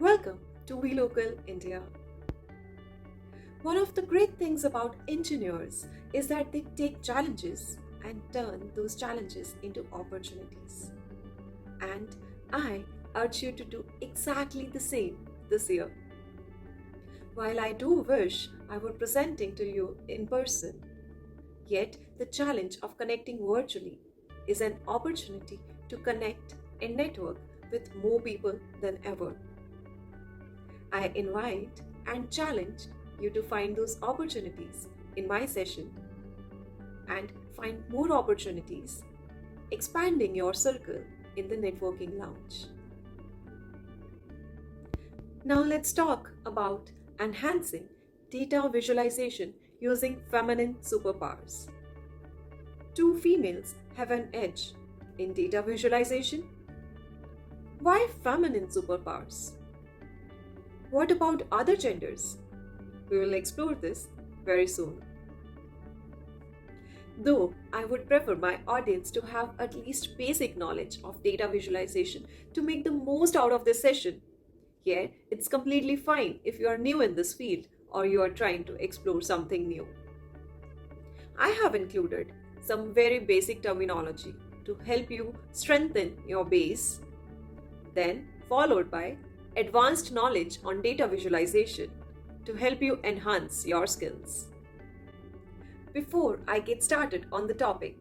Welcome to We Local India. One of the great things about engineers is that they take challenges and turn those challenges into opportunities. And I urge you to do exactly the same this year. While I do wish I were presenting to you in person, yet the challenge of connecting virtually is an opportunity to connect and network with more people than ever. I invite and challenge you to find those opportunities in my session and find more opportunities expanding your circle in the networking lounge. Now let's talk about enhancing data visualization using feminine superpowers. Two females have an edge in data visualization. Why feminine superpowers? What about other genders? We will explore this very soon. Though I would prefer my audience to have at least basic knowledge of data visualization to make the most out of this session, yet it's completely fine if you are new in this field or you are trying to explore something new. I have included some very basic terminology to help you strengthen your base, then followed by advanced knowledge on data visualization to help you enhance your skills. Before I get started on the topic,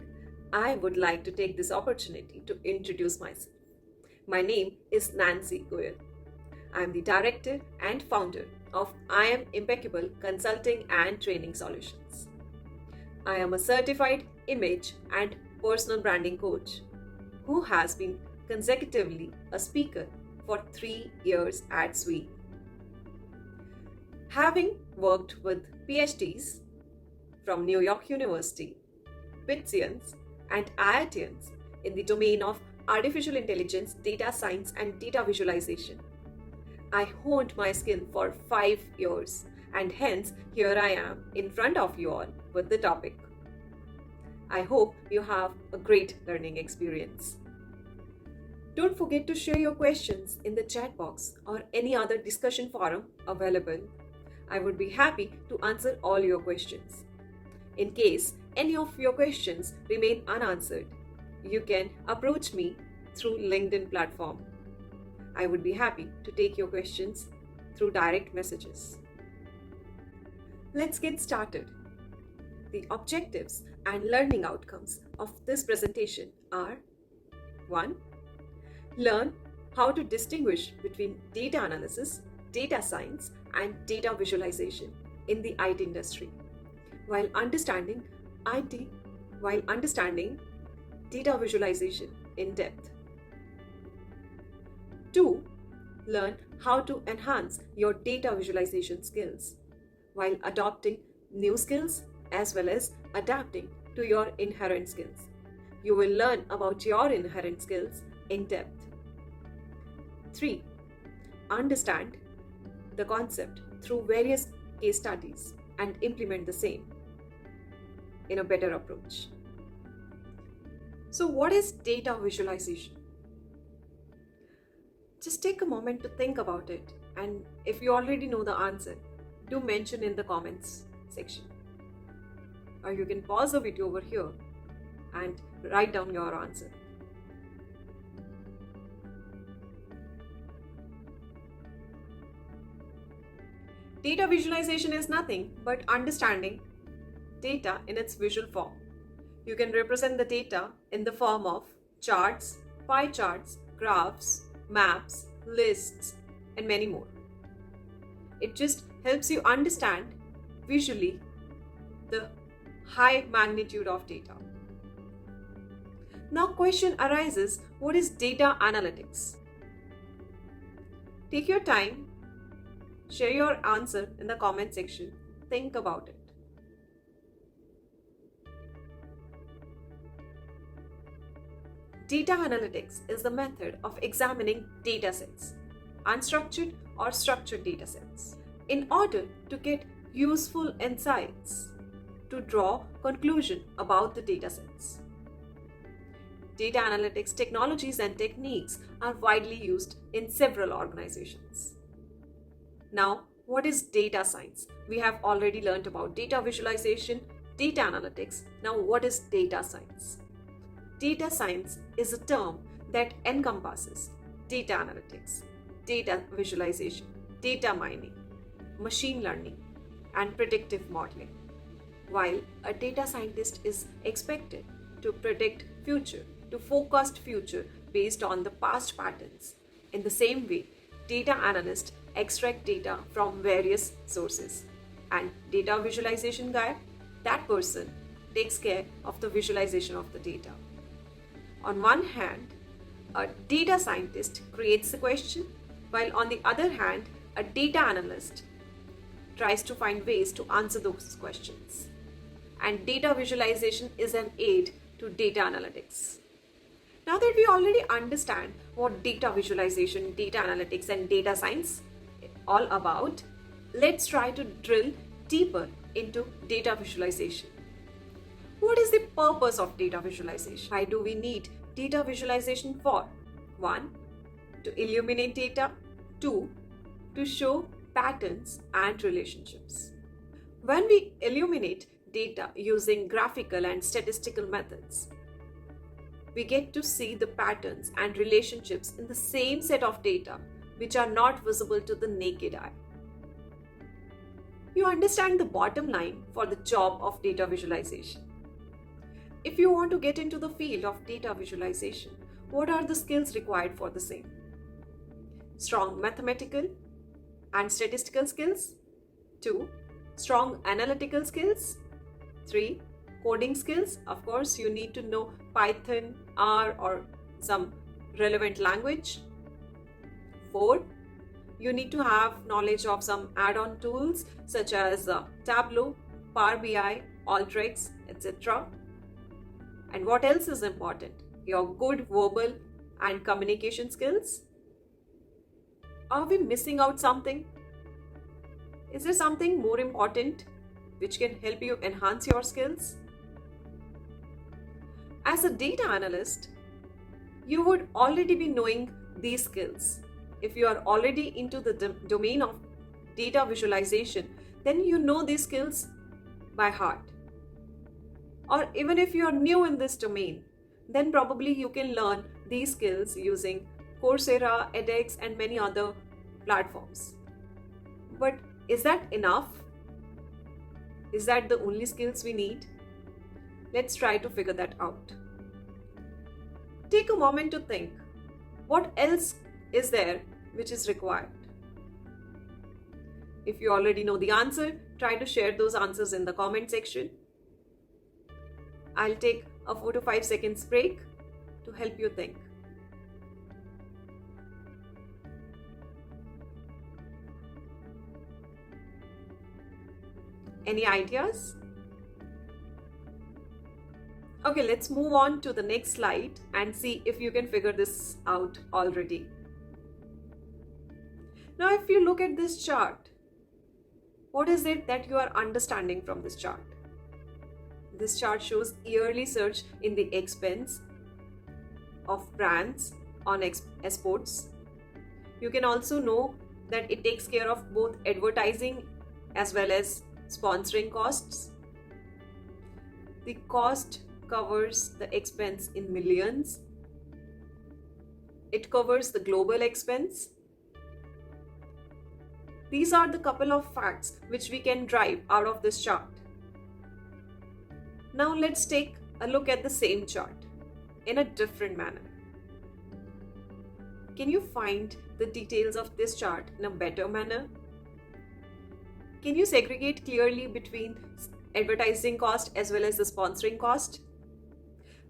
I would like to take this opportunity to introduce myself. My name is Nancy Goyal. I am the director and founder of I Am Impeccable Consulting and Training Solutions. I am a certified image and personal branding coach who has been consecutively a speaker for 3 years at SWE. Having worked with PhDs from New York University, BITSians, and IITians in the domain of artificial intelligence, data science, and data visualization, I honed my skill for 5 years, and hence here I am in front of you all with the topic. I hope you have a great learning experience. Don't forget to share your questions in the chat box or any other discussion forum available. I would be happy to answer all your questions. In case any of your questions remain unanswered, you can approach me through LinkedIn platform. I would be happy to take your questions through direct messages. Let's get started. The objectives and learning outcomes of this presentation are: 1. Learn how to distinguish between data analysis, data science, and data visualization in the IT industry while understanding data visualization in depth. 2. Learn how to enhance your data visualization skills while adopting new skills as well as adapting to your inherent skills. You will learn about your inherent skills in depth. 3. Understand the concept through various case studies and implement the same in a better approach. So, what is data visualization? Just take a moment to think about it, and if you already know the answer, do mention in the comments section. Or you can pause the video over here and write down your answer. Data visualization is nothing but understanding data in its visual form. You can represent the data in the form of charts, pie charts, graphs, maps, lists, and many more. It just helps you understand visually the high magnitude of data. Now question arises, what is data analytics? Take your time, share your answer in the comment section, think about it. Data analytics is the method of examining data sets, unstructured or structured data sets, in order to get useful insights to draw conclusion about the data sets. Data analytics technologies and techniques are widely used in several organizations. Now, what is data science? We have already learned about data visualization, data analytics. Now, what is data science? Data science is a term that encompasses data analytics, data visualization, data mining, machine learning, and predictive modeling. While a data scientist is expected to predict future, to forecast future based on the past patterns, in the same way, data analysts extract data from various sources. And data visualization guy, that person takes care of the visualization of the data. On one hand, a data scientist creates the question, while on the other hand, a data analyst tries to find ways to answer those questions. And data visualization is an aid to data analytics. Now that we already understand what data visualization, data analytics, and data science all about, let's try to drill deeper into data visualization. What is the purpose of data visualization? Why do we need data visualization for? 1. To illuminate data. 2. To show patterns and relationships. When we illuminate data using graphical and statistical methods, we get to see the patterns and relationships in the same set of data which are not visible to the naked eye. You understand the bottom line for the job of data visualization. If you want to get into the field of data visualization, what are the skills required for the same? Strong mathematical and statistical skills. 2. Strong analytical skills. 3. Coding skills. Of course, you need to know Python, R, or some relevant language. 4. You need to have knowledge of some add-on tools such as Tableau, Power BI, Alteryx, etc. And what else is important? Your good verbal and communication skills. Are we missing out something? Is there something more important which can help you enhance your skills? As a data analyst, you would already be knowing these skills. If you are already into the domain of data visualization, then you know these skills by heart. Or even if you are new in this domain, then probably you can learn these skills using Coursera, edX, and many other platforms. But is that enough? Is that the only skills we need? Let's try to figure that out. Take a moment to think. What else is there which is required? If you already know the answer, try to share those answers in the comment section. I'll take a 4 to 5 seconds break to help you think. Any ideas? Okay, let's move on to the next slide and see if you can figure this out already. Now, if you look at this chart, what is it that you are understanding from this chart? This chart shows yearly search in the expense of brands on exports. You can also know that it takes care of both advertising as well as sponsoring costs. The cost covers the expense in millions. It covers the global expense. These are the couple of facts which we can drive out of this chart. Now let's take a look at the same chart in a different manner. Can you find the details of this chart in a better manner? Can you segregate clearly between advertising cost as well as the sponsoring cost?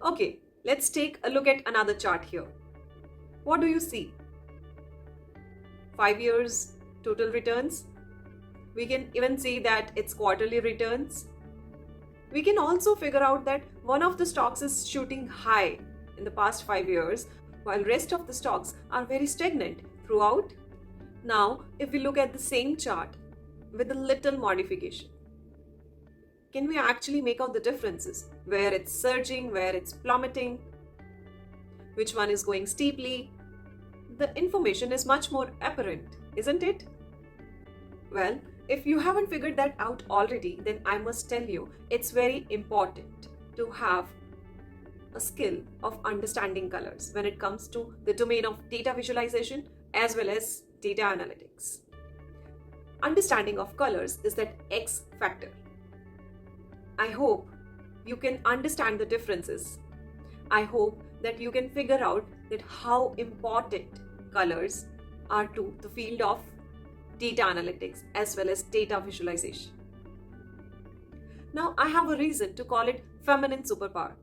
Okay, let's take a look at another chart here. What do you see? 5 years total returns. We can even see that it's quarterly returns. We can also figure out that one of the stocks is shooting high in the past 5 years, while rest of the stocks are very stagnant throughout. Now, if we look at the same chart with a little modification, can we actually make out the differences? Where it's surging, where it's plummeting, which one is going steeply? The information is much more apparent, isn't it? Well, if you haven't figured that out already, then I must tell you it's very important to have a skill of understanding colors when it comes to the domain of data visualization as well as data analytics. Understanding of colors is that X factor. I hope you can understand the differences. I hope that you can figure out that how important colors are to the field of data analytics as well as data visualization. Now, I have a reason to call it feminine superpower,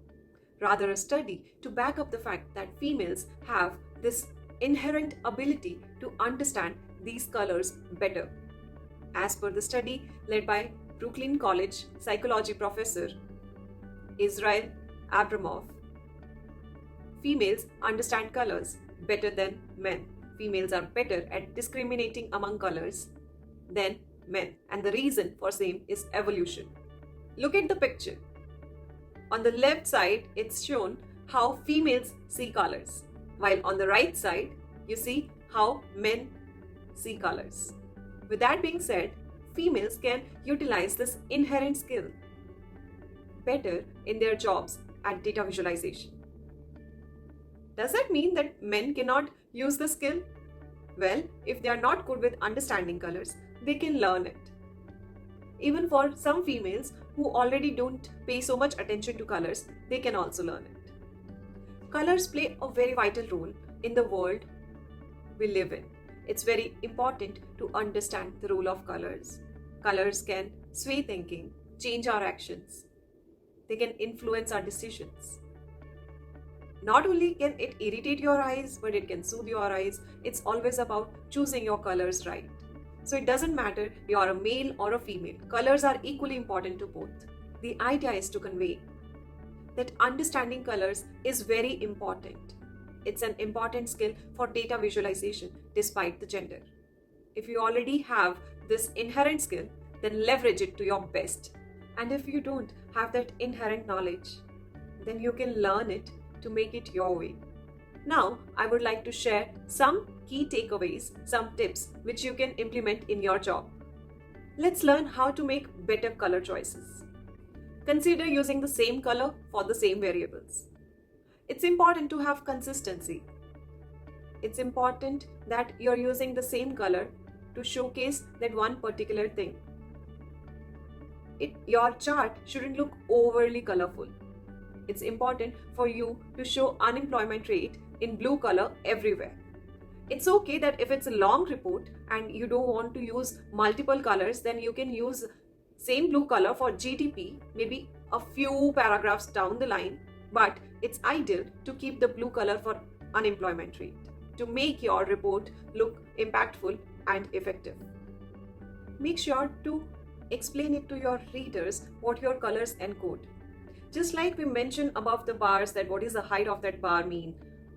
rather a study to back up the fact that females have this inherent ability to understand these colors better. As per the study led by Brooklyn College psychology professor Israel Abramov, females understand colors better than men. Females are better at discriminating among colors than men, and the reason for same is evolution. Look at the picture. On the left side, it's shown how females see colors, while on the right side, you see how men see colors. With that being said, females can utilize this inherent skill better in their jobs at data visualization. Does that mean that men cannot use the skill? Well, if they are not good with understanding colors, they can learn it. Even for some females who already don't pay so much attention to colors, they can also learn it. Colors play a very vital role in the world we live in. It's very important to understand the role of colors. Colors can sway thinking, change our actions. They can influence our decisions. Not only can it irritate your eyes, but it can soothe your eyes. It's always about choosing your colors right. So it doesn't matter you are a male or a female. Colors are equally important to both. The idea is to convey that understanding colors is very important. It's an important skill for data visualization despite the gender. If you already have this inherent skill, then leverage it to your best. And if you don't have that inherent knowledge, then you can learn it to make it your way. Now, I would like to share some key takeaways, some tips which you can implement in your job. Let's learn how to make better color choices. Consider using the same color for the same variables. It's important to have consistency. It's important that you're using the same color to showcase that one particular thing. Your chart shouldn't look overly colorful. It's important for you to show unemployment rate in blue color everywhere. It's okay that if it's a long report and you don't want to use multiple colors, then you can use same blue color for GDP, maybe a few paragraphs down the line, but it's ideal to keep the blue color for unemployment rate to make your report look impactful and effective. Make sure to explain it to your readers what your colors encode. Just like we mentioned above the bars that what is the height of that bar mean,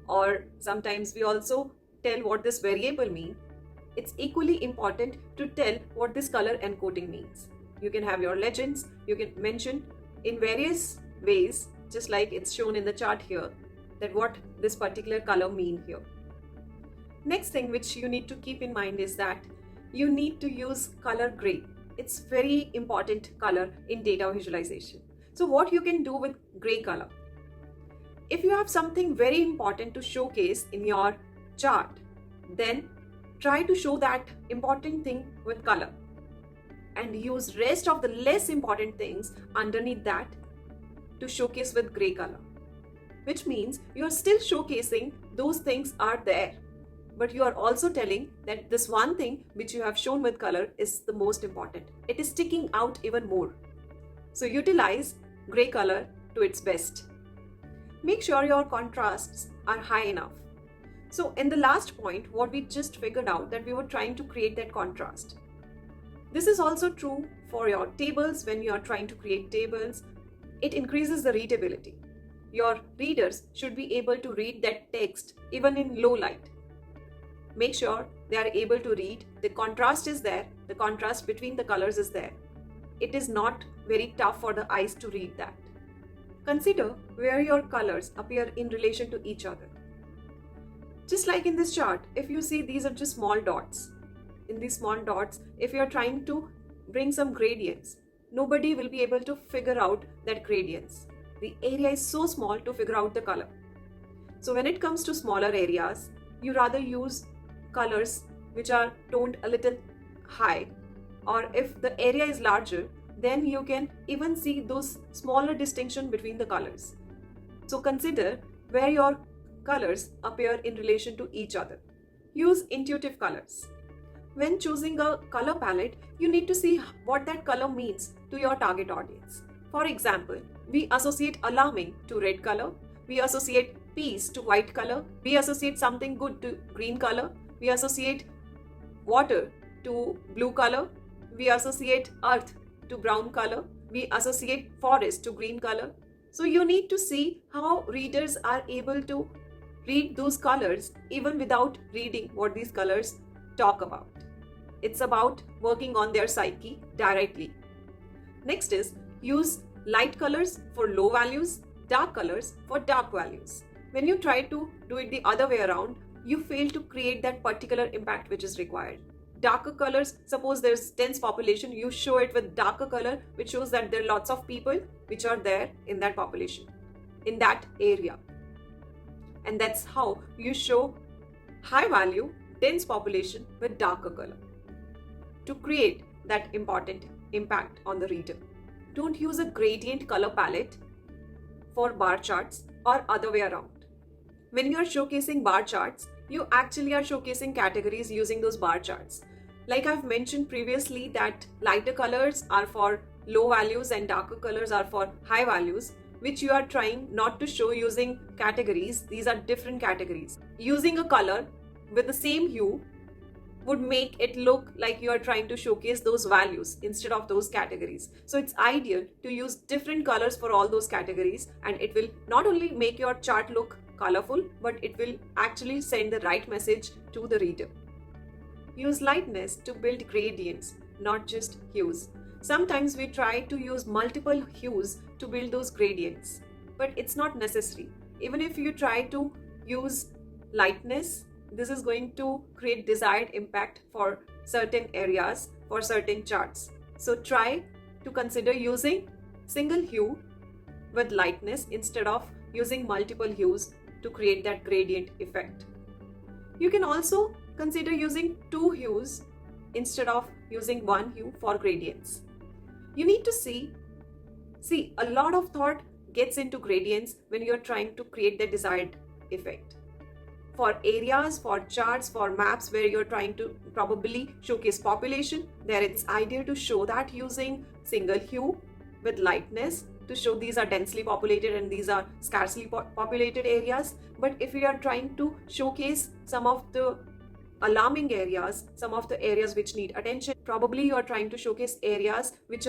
or sometimes we also tell what this variable mean, it's equally important to tell what this color encoding means. You can have your legends, you can mention in various ways, just like it's shown in the chart here, that what this particular color mean here. Next thing which you need to keep in mind is that you need to use color gray. It's very important color in data visualization. So what you can do with gray color? If you have something very important to showcase in your chart, then try to show that important thing with color and use rest of the less important things underneath that to showcase with gray color, which means you are still showcasing those things are there, but you are also telling that this one thing which you have shown with color is the most important. It is sticking out even more. So utilize gray color to its best. Make sure your contrasts are high enough. So in the last point, what we just figured out that we were trying to create that contrast. This is also true for your tables. When you are trying to create tables, it increases the readability. Your readers should be able to read that text even in low light. Make sure they are able to read. The contrast is there. The contrast between the colors is there. It is not very tough for the eyes to read that. Consider where your colors appear in relation to each other. Just like in this chart, if you see these are just small dots. in these small dots, if you're trying to bring some gradients, nobody will be able to figure out that gradients. The area is so small to figure out the color. So when it comes to smaller areas, you rather use colors which are toned a little high, or if the area is larger, then you can even see those smaller distinction between the colors. So consider where your colors appear in relation to each other. Use intuitive colors. When choosing a color palette, you need to see what that color means to your target audience. For example, we associate alarming to red color, we associate peace to white color, we associate something good to green color, we associate water to blue color, we associate earth to brown color, we associate forest to green color. So you need to see how readers are able to read those colors even without reading what these colors talk about. It's about working on their psyche directly. Next is use light colors for low values, dark colors for dark values. When you try to do it the other way around, you fail to create that particular impact which is required. Darker colors, suppose there's dense population, you show it with darker color, which shows that there are lots of people which are there in that population, in that area. And that's how you show high value, dense population with darker color to create that important impact on the reader. Don't use a gradient color palette for bar charts or other way around. When you are showcasing bar charts, you actually are showcasing categories using those bar charts. Like I've mentioned previously that lighter colors are for low values and darker colors are for high values, which you are trying not to show using categories. These are different categories. Using a color with the same hue would make it look like you are trying to showcase those values instead of those categories. So it's ideal to use different colors for all those categories, and it will not only make your chart look colorful, but it will actually send the right message to the reader. Use lightness to build gradients, not just hues. Sometimes we try to use multiple hues to build those gradients, but it's not necessary. Even if you try to use lightness, this is going to create desired impact for certain areas, for certain charts. So try to consider using single hue with lightness instead of using multiple hues to create that gradient effect. You can also consider using two hues instead of using one hue for gradients. You need to see a lot of thought gets into gradients when you're trying to create the desired effect. For areas, for charts, for maps where you're trying to probably showcase population, there it's ideal to show that using single hue with lightness to show these are densely populated and these are scarcely populated areas. But if you are trying to showcase some of the alarming areas, some of the areas which need attention, probably you are trying to showcase areas which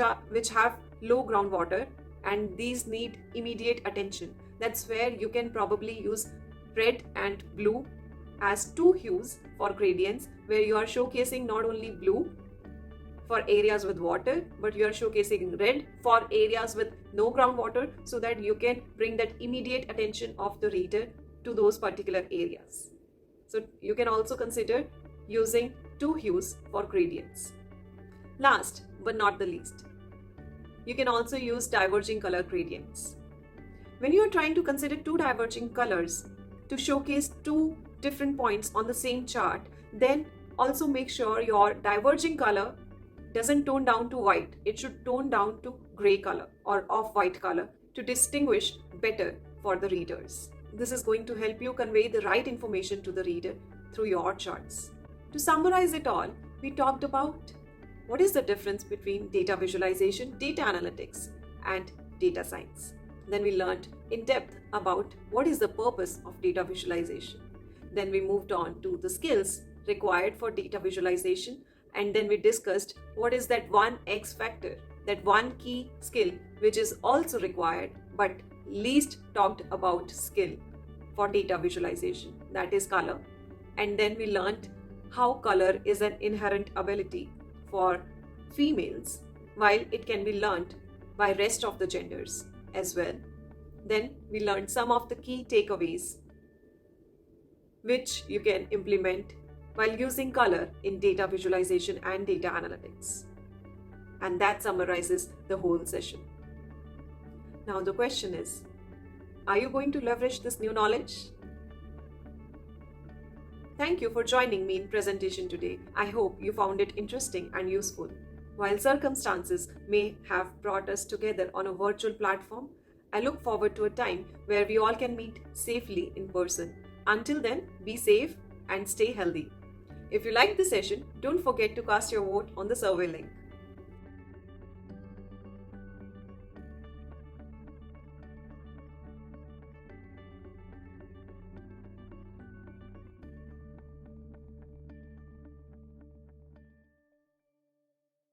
have low groundwater and these need immediate attention. That's where you can probably use red and blue as two hues for gradients, where you are showcasing not only blue for areas with water, but you are showcasing red for areas with no groundwater, so that you can bring that immediate attention of the reader to those particular areas. So you can also consider using two hues for gradients. Last but not the least, you can also use diverging color gradients. When you are trying to consider two diverging colors to showcase two different points on the same chart, then also make sure your diverging color doesn't tone down to white. It should tone down to gray color or off-white color to distinguish better for the readers. This is going to help you convey the right information to the reader through your charts. To summarize it all, we talked about what is the difference between data visualization, data analytics, and data science. Then we learned in depth about what is the purpose of data visualization. Then we moved on to the skills required for data visualization, and then we discussed what is that one X factor, that one key skill which is also required but least talked about skill for data visualization, that is color. And then we learned how color is an inherent ability for females, while it can be learned by rest of the genders as well. Then we learned some of the key takeaways which you can implement while using color in data visualization and data analytics. And that summarizes the whole session. Now the question is, are you going to leverage this new knowledge? Thank you for joining me in presentation today. I hope you found it interesting and useful. While circumstances may have brought us together on a virtual platform, I look forward to a time where we all can meet safely in person. Until then, be safe and stay healthy. If you liked the session, don't forget to cast your vote on the survey link.